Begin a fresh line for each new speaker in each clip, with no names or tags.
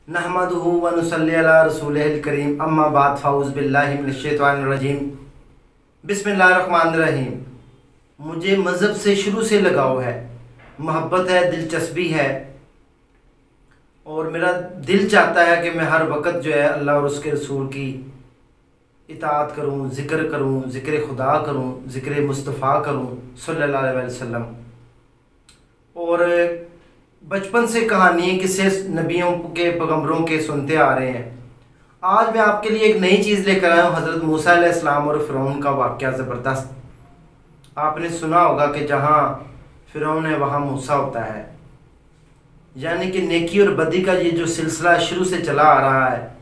नहमदुहु व नुसल्ली अला रसूलिहिल करीम अम्मा बाद फ़ाउज़ बिल्लाहि मिनश शैतानिर रजीम बिस्मिल्लाहिर रहमानिर रहीम। मुझे मज़हब से शुरू से लगाव है, मोहब्बत है, दिलचस्पी है और मेरा दिल चाहता है कि मैं हर वक्त जो है अल्लाह और उसके रसूल की इताअत करूँ, ज़िक्र खुदा करूँ, ज़िक्र मुस्तफ़ा करूँ सल्लल्लाहु अलैहि वसल्लम। और बचपन से कहानी किस्से नबियों के पैगंबरों के सुनते आ रहे हैं। आज मैं आपके लिए एक नई चीज़ लेकर आया हूँ, हज़रत मूसा अलैहिस्सलाम और फ़िरौन का वाक़या ज़बरदस्त। आपने सुना होगा कि जहाँ फ़िरौन है वहाँ मूसा होता है, यानी कि नेकी और बदी का ये जो सिलसिला शुरू से चला आ रहा है,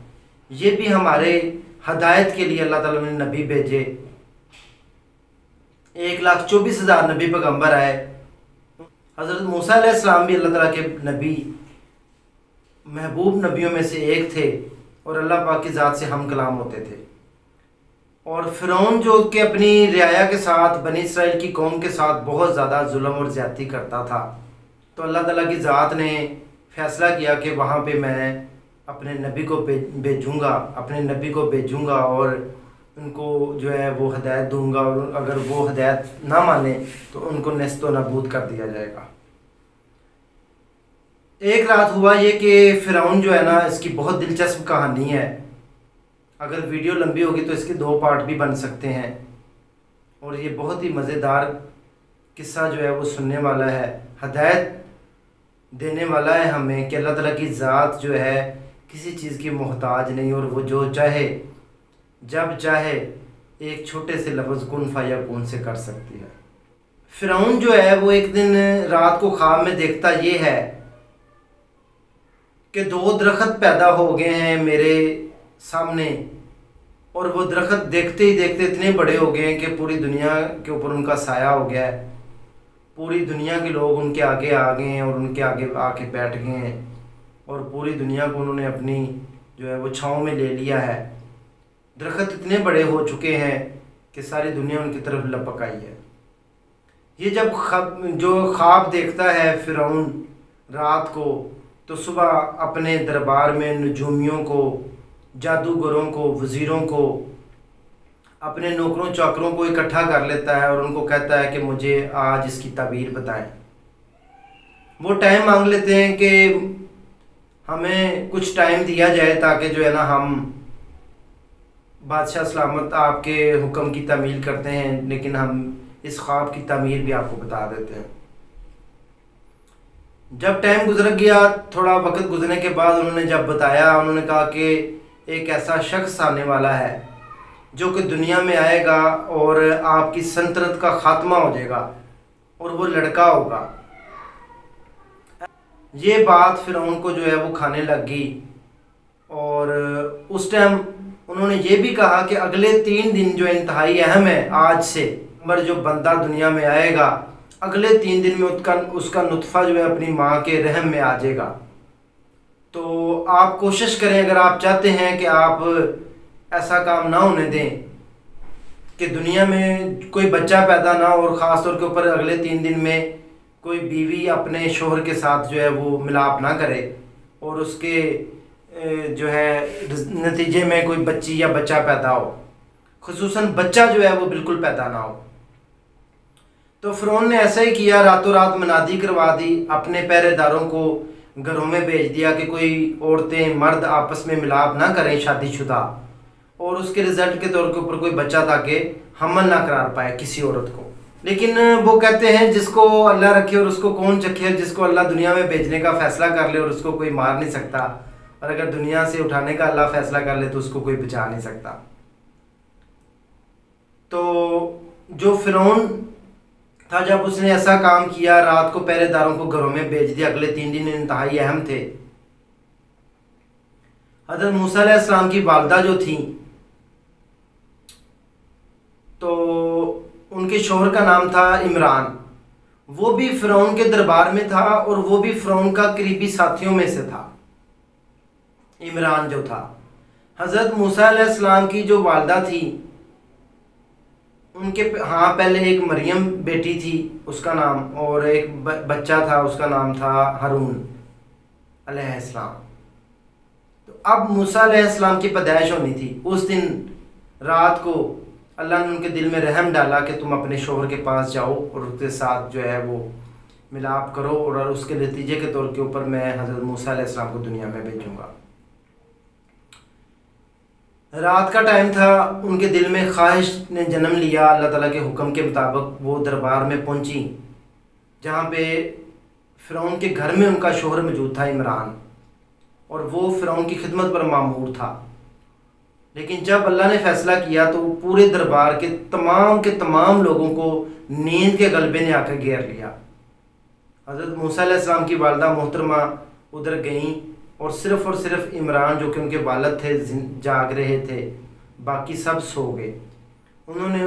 ये भी हमारे हदायत के लिए अल्लाह ताला ने नबी भेजे। 1,24,000 नबी पैगंबर आए। हज़रत मूसा अलैहिस्सलाम भी अल्लाह ताला के नबी महबूब नबियों में से एक थे और अल्लाह पाक की ज़ात से हम कलाम होते थे। और फ़िरौन जो कि अपनी रियाया के साथ बनी इसराइल की कौम के साथ बहुत ज़्यादा जुल्म और ज़्यादती करता था, तो अल्लाह ताला की ज़ात ने फ़ैसला किया कि वहाँ पे मैं अपने नबी को भेजूँगा और उनको जो है वो हदायत दूंगा, और अगर वो हदायत ना माने तो उनको नेस्तो नाबूद कर दिया जाएगा। एक रात हुआ ये कि फ़िरौन जो है ना, इसकी बहुत दिलचस्प कहानी है। अगर वीडियो लंबी होगी तो इसके 2 पार्ट भी बन सकते हैं और ये बहुत ही मज़ेदार किस्सा जो है वो सुनने वाला है, हदायत देने वाला है हमें कि अल्लाह ताला की ज़ात जो है किसी चीज़ की मोहताज नहीं, और वो जो चाहे जब चाहे एक छोटे से लफ्ज़ कुन फ़यकून से कर सकती है। फ़िरौन जो है वो एक दिन रात को ख्वाब में देखता ये है कि 2 दरख्त पैदा हो गए हैं मेरे सामने, और वो दरख्त देखते ही देखते इतने बड़े हो गए हैं कि पूरी दुनिया के ऊपर उनका साया हो गया है। पूरी दुनिया के लोग उनके आगे आ गए हैं और उनके आगे आके बैठ गए हैं और पूरी दुनिया को उन्होंने अपनी जो है वो छाँव में ले लिया है। दरख्त इतने बड़े हो चुके हैं कि सारी दुनिया उनकी तरफ लपक आई है। ये जब जो ख्वाब देखता है फ़िरौन रात को, तो सुबह अपने दरबार में नजूमियों को, जादूगरों को, वज़ीरों को, अपने नौकरों चाकरों को इकट्ठा कर लेता है और उनको कहता है कि मुझे आज इसकी ताबीर बताएं। वो टाइम मांग लेते हैं कि हमें कुछ टाइम दिया जाए ताकि जो है ना हम बादशाह सलामत आपके हुक्म की तामील करते हैं, लेकिन हम इस ख्वाब की तामीर भी आपको बता देते हैं। जब टाइम गुजर गया, थोड़ा वक्त गुजरने के बाद उन्होंने जब बताया, उन्होंने कहा कि एक ऐसा शख्स आने वाला है जो कि दुनिया में आएगा और आपकी सल्तनत का खात्मा हो जाएगा और वो लड़का होगा। ये बात फ़िरौन को जो है वो खाने लग गई और उस टाइम उन्होंने ये भी कहा कि अगले 3 दिन जो इंतहाई अहम है, आज से मर जो बंदा दुनिया में आएगा, अगले 3 दिन में उसका नुत्फ़ा जो है अपनी माँ के रहम में आ जाएगा। तो आप कोशिश करें, अगर आप चाहते हैं कि आप ऐसा काम ना होने दें कि दुनिया में कोई बच्चा पैदा ना हो, और ख़ास तौर के ऊपर अगले 3 दिन में कोई बीवी अपने शोहर के साथ जो है वो मिलाप ना करे और उसके जो है नतीजे में कोई बच्ची या बच्चा पैदा हो, खुसूसन बच्चा जो है वो बिल्कुल पैदा ना हो। तो फ़िरौन ने ऐसा ही किया, रातों रात मनादी करवा दी, अपने पहरेदारों को घरों में भेज दिया कि कोई औरतें मर्द आपस में मिलाप ना करें शादीशुदा, और उसके रिज़ल्ट के तौर के ऊपर कोई बच्चा ताकि हमल ना करार पाए किसी औरत को। लेकिन वो कहते हैं जिसको अल्लाह रखे और उसको कौन चखे, जिसको अल्लाह दुनिया में भेजने का फ़ैसला कर ले और उसको कोई मार नहीं सकता, और अगर दुनिया से उठाने का अल्लाह फ़ैसला कर ले तो उसको कोई बचा नहीं सकता। तो जो फ़िरौन था, जब उसने ऐसा काम किया, रात को पहरेदारों को घरों में भेज दिया, अगले 3 दिन इंतहाई अहम थे। हज़रत मूसा अलैहिस्सलाम की वालदा जो थी, तो उनके शौहर का नाम था इमरान, वो भी फ़िरौन के दरबार में था और वो भी फ़िरौन का करीबी साथियों में से था। इमरान जो था, हज़रत मूसा अलैहिस्सलाम की जो वालदा थी, उनके हाँ पहले एक मरियम बेटी थी उसका नाम, और एक बच्चा था उसका नाम था हारून अलैहिस्सलाम। तो अब मूसा अलैहिस्सलाम की पैदाइश होनी थी। उस दिन रात को अल्लाह ने उनके दिल में रहम डाला कि तुम अपने शोहर के पास जाओ और उसके साथ जो है वो मिलाप करो, और उसके नतीजे के तौर के ऊपर मैं हज़रत मूसा अलैहिस्सलाम को दुनिया में भेजूँगा। रात का टाइम था, उनके दिल में ख्वाहिश ने जन्म लिया। अल्लाह ताला के हुक्म के मुताबिक वो दरबार में पहुंची, जहाँ पे फ़िरौन के घर में उनका शोहर मौजूद था इमरान, और वो फ़िरौन की खिदमत पर मामूर था। लेकिन जब अल्लाह ने फ़ैसला किया तो पूरे दरबार के तमाम लोगों को नींद के गलबे ने आकर घेर लिया। हज़रत मूसा अलैहिस्सलाम की वालिदा मोहतरमा उधर गईं और सिर्फ इमरान जो कि उनके वालिद थे जाग रहे थे, बाकी सब सो गए। उन्होंने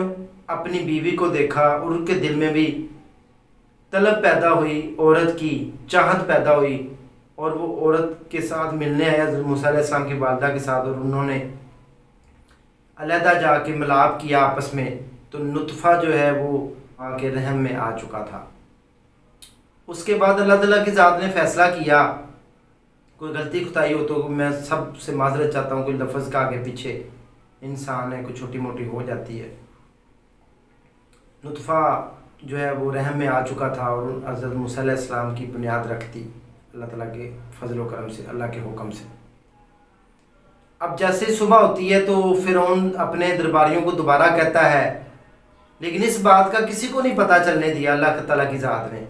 अपनी बीवी को देखा और उनके दिल में भी तलब पैदा हुई, औरत की चाहत पैदा हुई, और वो औरत के साथ मिलने आया हज़रत मूसा अलैहिस्सलाम की वालिदा के साथ, और उन्होंने अलहदा जाके मिलाप किया आपस में। तो नुतफ़ा जो है वो आके रहम में आ चुका था। उसके बाद अल्लाह ताला की ज़ात ने फ़ैसला किया, कोई गलती खुताई हो तो मैं सब से माजरत चाहता हूँ, कोई लफ्ज़ का आगे पीछे इंसान है, कोई छोटी मोटी हो जाती है। नुतफ़ा जो है वो रहम में आ चुका था और हज़रत मूसा अलैहिस्सलाम की बुनियाद रखती अल्लाह ताला के फजल व करम से, अल्लाह के हुक्म से। अब जैसे सुबह होती है तो फ़िरौन अपने दरबारियों को दोबारा कहता है, लेकिन इस बात का किसी को नहीं पता चलने दिया अल्लाह ताला की ज़ात ने।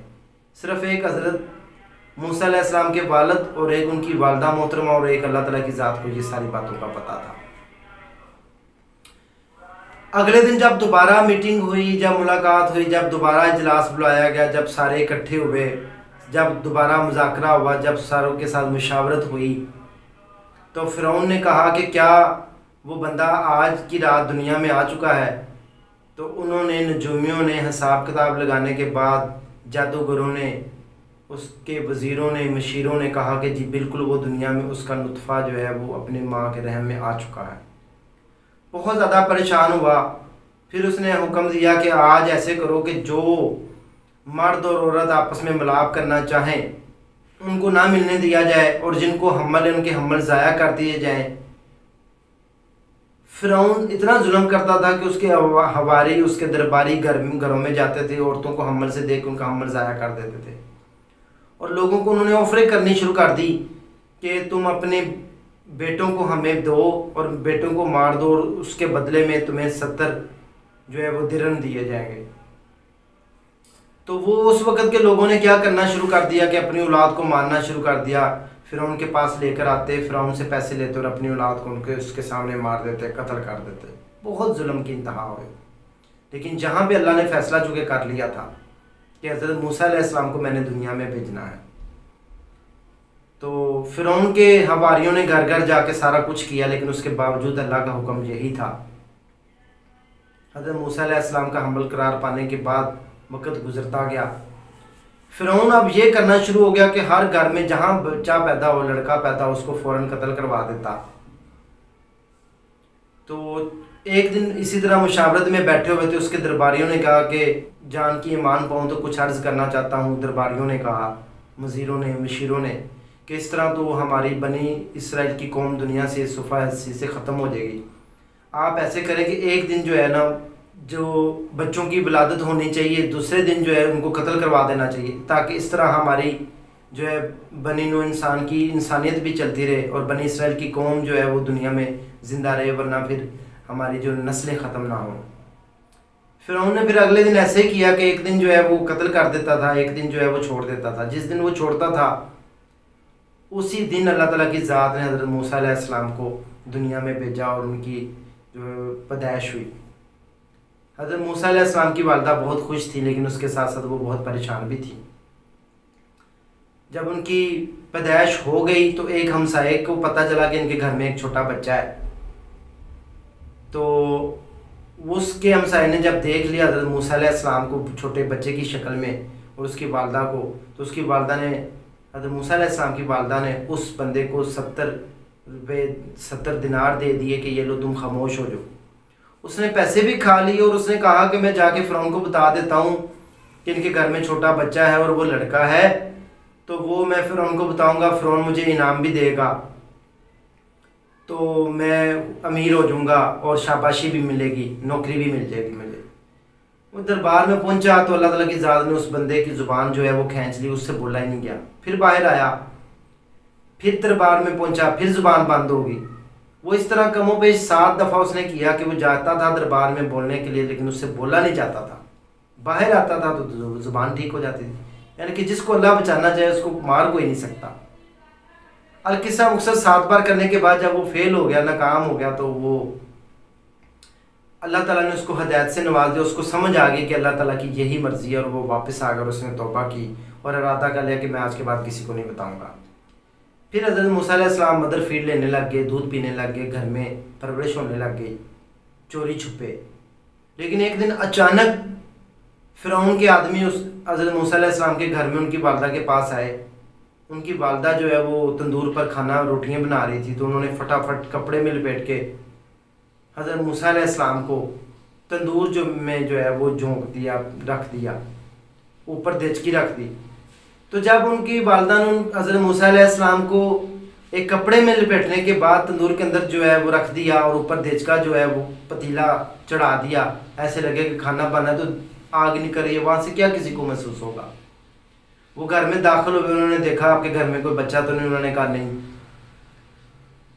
सिर्फ एक हज़रत मूसा अलैहिस्सलाम के वालिद और एक उनकी वालिदा मोहतरमा और एक अल्लाह ताला की ज़ात को ये सारी बातों का पता था। अगले दिन जब दोबारा मीटिंग हुई, जब मुलाकात हुई, जब दोबारा इजलास बुलाया गया, जब सारे इकट्ठे हुए, जब दोबारा मुज़ाकरा हुआ, जब सारों के साथ मुशावरत हुई, तो फ़िरौन ने कहा कि क्या वो बंदा आज की रात दुनिया में आ चुका है? तो उन्होंने, नजूमियों ने हिसाब किताब लगाने के बाद, जादूगरों ने, उसके वज़ीरों ने, मशीरों ने कहा कि जी बिल्कुल वो दुनिया में उसका नुतफ़ा जो है वो अपनी माँ के रहम में आ चुका है। बहुत ज़्यादा परेशान हुआ। फिर उसने हुक्म दिया कि आज ऐसे करो कि जो मर्द और औरत आपस में मिलाप करना चाहें उनको ना मिलने दिया जाए, और जिनको हम्मल है उनके हम्मल ज़ाया कर दिए जाएं। फ़िरौन इतना जुल्म करता था कि उसके हवारी, उसके दरबारी घरों में जाते थे, औरतों को हम्मल से देख उनका हम्मल ज़ाया कर देते थे, और लोगों को उन्होंने ऑफरें करनी शुरू कर दी कि तुम अपने बेटों को हमें दो और बेटों को मार दो, और उसके बदले में तुम्हें 70 जो है वो दिरहम दिए जाएंगे। तो वो उस वक़्त के लोगों ने क्या करना शुरू कर दिया कि अपनी औलाद को मारना शुरू कर दिया। फिर उनके पास लेकर आते, फिर उनसे पैसे लेते और अपनी औलाद को उसके सामने मार देते, कत्ल कर देते। बहुत जुल्म की इंतहा हुई। लेकिन जहाँ भी अल्लाह ने फ़ैसला चुके कर लिया था कि हज़रत मूसा अलैहिस्सलाम को मैंने दुनिया में भेजना है, तो फ़िरौन के हवारियों ने घर घर जाके सारा कुछ किया, लेकिन उसके बावजूद अल्लाह का हुक्म यही था। हज़रत मूसा अलैहिस्सलाम का हमल करार पाने के बाद वक़्त गुजरता गया। फ़िरौन अब ये करना शुरू हो गया कि हर घर में जहाँ बच्चा पैदा हो, लड़का पैदा हो, उसको फ़ौरन कत्ल करवा देता। तो एक दिन इसी तरह मुशावरत में बैठे हुए थे, उसके दरबारियों ने कहा कि जान की ईमान पाऊँ तो कुछ अर्ज़ करना चाहता हूँ। दरबारियों ने कहा, वज़ीरों ने, मशीरों ने, कि इस तरह तो हमारी बनी इसराइल की कौम दुनिया से सुफ़ाहसी से ख़त्म हो जाएगी। आप ऐसे करें कि एक दिन जो है ना, जो बच्चों की विलादत होनी चाहिए, दूसरे दिन जो है उनको कत्ल करवा देना चाहिए, ताकि इस तरह हमारी जो है बनी नो इंसान की इंसानियत भी चलती रहे और बनी इसराइल की कौम जो है वो दुनिया में ज़िंदा रहे, वरना फिर हमारी जो नस्लें ख़त्म ना हों। फिर उन्होंने फिर अगले दिन ऐसे ही किया कि एक दिन जो है वो कत्ल कर देता था, एक दिन जो है वो छोड़ देता था। जिस दिन वो छोड़ता था उसी दिन अल्लाह ताला की ज़ात ने हज़रत मूसा अलैहिस्सलाम को दुनिया में भेजा और उनकी जो पैदाइश हुई। हज़रत मूसा अलैहिस्सलाम की वालिदा बहुत खुश थी, लेकिन उसके साथ साथ वो बहुत परेशान भी थी। जब उनकी पैदाइश हो गई तो एक हमसाये को पता चला कि इनके घर में एक छोटा बच्चा है। तो उसके हमसाये ने जब देख लिया हज़रत मूसा अलैहिस्सलाम को छोटे बच्चे की शक्ल में और उसकी वालिदा को, तो उसकी वालिदा ने, हज़रत मूसा अलैहिस्सलाम की वालिदा ने उस बंदे को 70 दिनार दे दिए कि ये लो तुम खामोश हो जाओ। उसने पैसे भी खा लिए और उसने कहा कि मैं जाके फ़िरौन को बता देता हूँ कि इनके घर में छोटा बच्चा है और वो लड़का है, तो वो मैं फ़िरौन को बताऊँगा, फ़िरौन मुझे इनाम भी देगा। तो मैं अमीर हो जाऊँगा और शाबाशी भी मिलेगी, नौकरी भी मिल जाएगी मुझे। वो दरबार में पहुंचा तो अल्लाह ताला की ज़ात ने उस बंदे की ज़ुबान जो है वो खींच ली, उससे बोला ही नहीं गया। फिर बाहर आया, फिर दरबार में पहुंचा, फिर ज़ुबान बंद होगी। वो इस तरह कमोबेश 7 दफ़ा उसने किया कि वो जाता था दरबार में बोलने के लिए, लेकिन उससे बोला नहीं जाता था। बाहर आता था तो ज़ुबान ठीक हो जाती थी। यानी कि जिसको अल्लाह बचाना चाहे उसको मार कोई नहीं सकता। अलकिस्सा मुकसद 7 बार करने के बाद जब वो फेल हो गया, नाकाम हो गया, तो वो अल्लाह ताला ने उसको हदायत से नवाज दिया। उसको समझ आ गई कि अल्लाह ताला की यही मर्ज़ी है, और वो वापस आकर उसने तौबा की और इरादा कर लिया कि मैं आज के बाद किसी को नहीं बताऊँगा। फिर हज़रत मूसा अलैहिस्सलाम मदर फीड लेने लग गए, दूध पीने लग गए, घर में परवरिश होने लग गई, चोरी छुपे। लेकिन एक दिन अचानक फ़िरौन के आदमी उस हज़रत मूसा अलैहिस्सलाम के घर में उनकी वालदा के पास आए। उनकी वालदा जो है वो तंदूर पर खाना रोटियां बना रही थी, तो उन्होंने फटाफट कपड़े में लपेट के हज़रत मूसा अलैहिस्सलाम को तंदूर जो है वो झोंक दिया, रख दिया, ऊपर देचकी रख दी। तो जब उनकी वालदा ने हज़रत मूसा अलैहिस्सलाम को एक कपड़े में लपेटने के बाद तंदूर के अंदर जो है वो रख दिया और ऊपर देचका जो है वो पतीला चढ़ा दिया, ऐसे लगे कि खाना बना, तो आग निकल रही है, वहाँ से क्या किसी को महसूस होगा। वो घर में दाखिल हुए, उन्होंने देखा आपके घर में कोई बच्चा तो नहीं, उन्होंने कहा नहीं।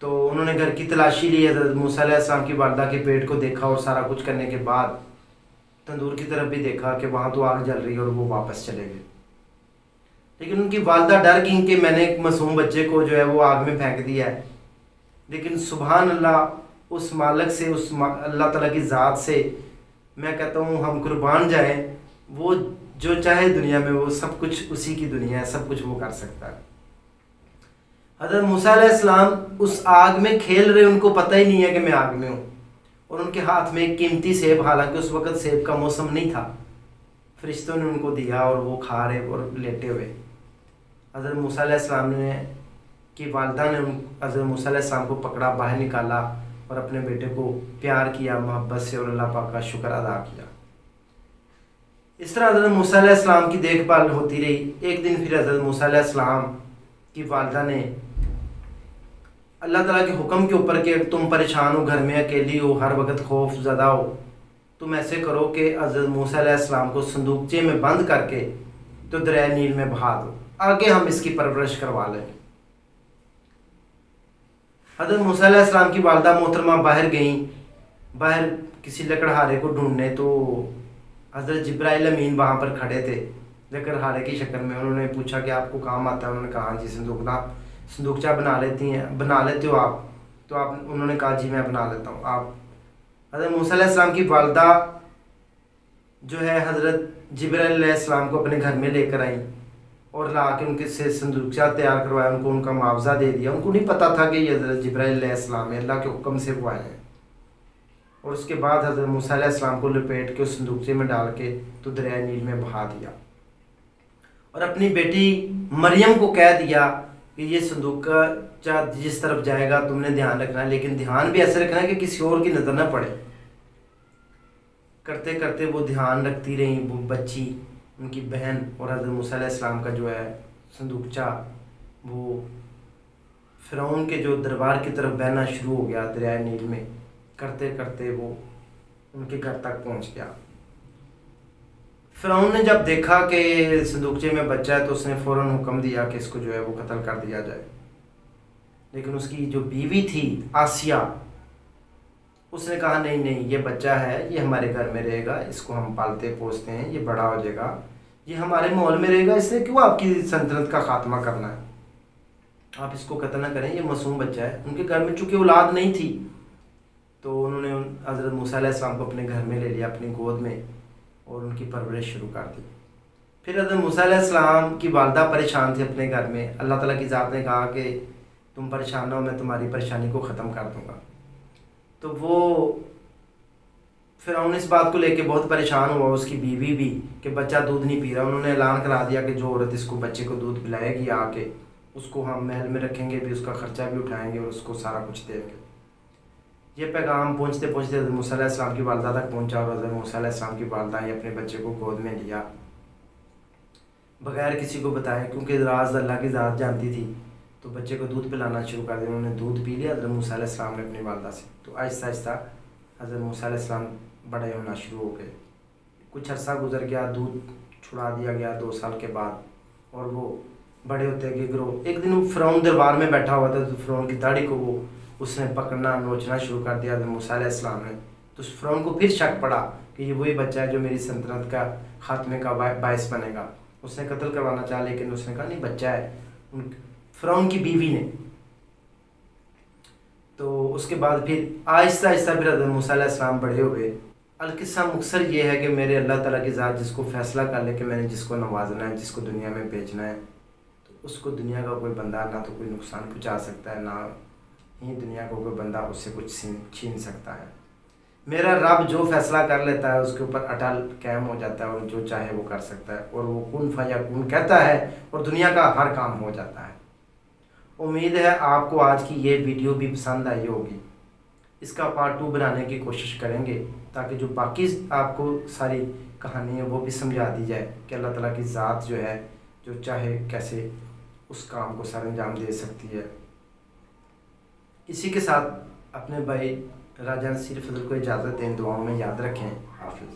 तो उन्होंने घर की तलाशी ली, हज़रत मूसा अलैहिस्सलाम की वालदा के पेट को देखा और सारा कुछ करने के बाद तंदूर की तरफ भी देखा कि वहाँ तो आग जल रही है, और वो वापस चले गए। लेकिन उनकी वालदा डर गई कि मैंने एक मासूम बच्चे को जो है वो आग में फेंक दिया है। लेकिन सुभान अल्लाह, उस मालिक से, उस अल्लाह ताला की ज़ात से मैं कहता हूँ हम कुर्बान जाएं। वो जो चाहे दुनिया में, वो सब कुछ उसी की दुनिया है, सब कुछ वो कर सकता है। हज़रत मूसा अलैहिस्सलाम उस आग में खेल रहे, उनको पता ही नहीं है कि मैं आग में हूँ, और उनके हाथ में एक कीमती सेब, हालांकि उस वक़्त सेब का मौसम नहीं था, फरिश्तों ने उनको दिया और वो खा रहे और लेटे हुए। हज़रत मूसा अलैहिस्सलाम ने की वालदा ने हज़रत मूसा अलैहिस्सलाम को पकड़ा, बाहर निकाला और अपने बेटे को प्यार किया, मोहब्बत से, और अल्लाह पाक का शुक्र अदा किया। इस तरह हज़रत मूसा अलैहिस्सलाम की देखभाल होती रही। एक दिन फिर हज़रत मूसा अलैहिस्सलाम की वालदा ने अल्लाह ताला के हुक्म के ऊपर कि तुम परेशान हो, घर में अकेली हो, हर वक्त खौफ ज़दा हो, तुम ऐसे करो कि हज़रत मूसा अलैहिस्सलाम को संदूकचे में बंद करके तो दरिया नील में बहा दो, आगे हम इसकी परवरिश करवा लेंगे। हज़रत मूसा अलैहिस्सलाम की वालदा मोहतरमा बाहर गई, बाहर किसी लकड़हारे को ढूंढने, तो हज़रत जिब्राइल अमीन वहाँ पर खड़े थे लकड़हारे की शक्ल में। उन्होंने पूछा कि आपको काम आता है? उन्होंने कहा हाँ जी, संदूकचा बना लेते हो आप? तो आप, उन्होंने कहा जी मैं बना लेता हूँ। आप हज़रत मूसा अलैहिस्सलाम की वालदा जो है हज़रत जिब्राइल अलैहिस्सलाम को अपने घर में लेकर आई और ला के उनके से संदूकचा तैयार करवाया, उनको उनका मुआवजा दे दिया। उनको नहीं पता था कि ये हज़रत जिब्राइल अलैहिस्सलाम है, अल्लाह के हुक्म से वो आए हैं। और उसके बाद हज़रत मूसा अलैहिस्सलाम को लपेट के उस संदूकचे में डाल के तो दरिया नील में बहा दिया, और अपनी बेटी मरियम को कह दिया कि ये संदूकचा जिस तरफ जाएगा तुमने ध्यान रखना है, लेकिन ध्यान भी ऐसे रखना है कि किसी और की नज़र न पड़े। करते करते वो ध्यान रखती रही, वो बच्ची, उनकी बहन, और हज़रत मूसा अलैहिस्सलाम का जो है संदूकचा वो फ़िरौन के जो दरबार की तरफ बहना शुरू हो गया दरिया नील में। करते करते वो उनके घर तक पहुंच गया। फ़िरौन ने जब देखा कि संदूकचे में बच्चा है तो उसने फ़ौरन हुक्म दिया कि इसको जो है वो कत्ल कर दिया जाए। लेकिन उसकी जो बीवी थी आसिया, उसने कहा नहीं नहीं, ये बच्चा है, ये हमारे घर में रहेगा, इसको हम पालते पोसते हैं, ये बड़ा हो जाएगा, ये हमारे माहौल में रहेगा, इसने क्यों आपकी सल्तनत का खात्मा करना है, आप इसको कत्ल ना करें, ये मासूम बच्चा है। उनके घर में चूँकि औलाद नहीं थी तो उन्होंने हज़रत मूसा अलैहिस्सलाम को अपने घर में ले लिया, अपनी गोद में, और उनकी परवरिश शुरू कर दी। फिर हज़रत मूसा अलैहिस्सलाम की वालदा परेशान थी अपने घर में। अल्लाह ताला की ज़ात ने कहा कि तुम परेशान ना हो, मैं तुम्हारी परेशानी को ख़त्म कर दूँगा। तो वो फ़िरौन इस बात को लेके बहुत परेशान हुआ, उसकी बीवी भी, कि बच्चा दूध नहीं पी रहा। उन्होंने ऐलान करा दिया कि जो औरत इसको बच्चे को दूध पिलाएगी आके, उसको हम महल में रखेंगे भी, उसका ख़र्चा भी उठाएंगे और उसको सारा कुछ देंगे। ये पैगाम पहुँचते पहुँचते हज़रत मूसा अलैहिस्सलाम की वालदा तक पहुँचा, और हज़रत मूसा अलैहिस्सलाम की वालदा ने अपने बच्चे को गोद में लिया बग़ैर किसी को बताए, क्योंकि राज अल्लाह की ज़ात जानती थी। तो बच्चे को दूध पिलाना शुरू कर दिया। उन्होंने दूध पी लिया हज़रत मूसा अलैहिस्सलाम ने अपनी वालदा से। तो आहिस्ता आहिस्ता हज़रत मूसा अलैहिस्सलाम बड़े होना शुरू हो गए। कुछ अर्सा गुजर गया, दूध छुड़ा दिया गया 2 साल के बाद, और वो बड़े होते गए ग्रो। एक दिन वो फ़िरौन दरबार में बैठा हुआ था, तो फ़िरौन की दाढ़ी को वो उसने पकड़ना नोचना शुरू कर दिया हज़रत मूसा अलैहिस्सलाम ने। तो फ़िरौन को फिर शक पड़ा कि ये वही बच्चा है जो मेरी सल्तनत का खात्मे का बायस बनेगा। उसने कत्ल करवाना चाहा, लेकिन उसने कहा नहीं, बच्चा है, फ़िरौन की बीवी ने। तो उसके बाद फिर आहिस्ता आहिस्ता फिर हज़रत मूसा अलैहिस्सलाम बड़े हुए। अलकिस्सा मुख्तसर ये है कि मेरे अल्लाह ताला की ज़ात जिसको फ़ैसला कर ले कि मैंने जिसको नवाजना है, जिसको दुनिया में भेजना है, तो उसको दुनिया का कोई बंदा ना तो कोई नुकसान पहुंचा सकता है, ना ही दुनिया को कोई बंदा उससे कुछ छीन सकता है। मेरा रब जो फ़ैसला कर लेता है उसके ऊपर अटल कायम हो जाता है, और जो चाहे वो कर सकता है, और वो कुन फयाकुन कहता है और दुनिया का हर काम हो जाता है। उम्मीद है आपको आज की ये वीडियो भी पसंद आई होगी। इसका पार्ट 2 बनाने की कोशिश करेंगे, ताकि जो बाकी आपको सारी कहानी है वो भी समझा दी जाए कि अल्लाह ताला की ज़ात जो है, जो चाहे कैसे उस काम को सर अंजाम दे सकती है। इसी के साथ अपने भाई राजा नसीर फजल को इजाज़त दें, दुआओं में याद रखें। हाफिज़।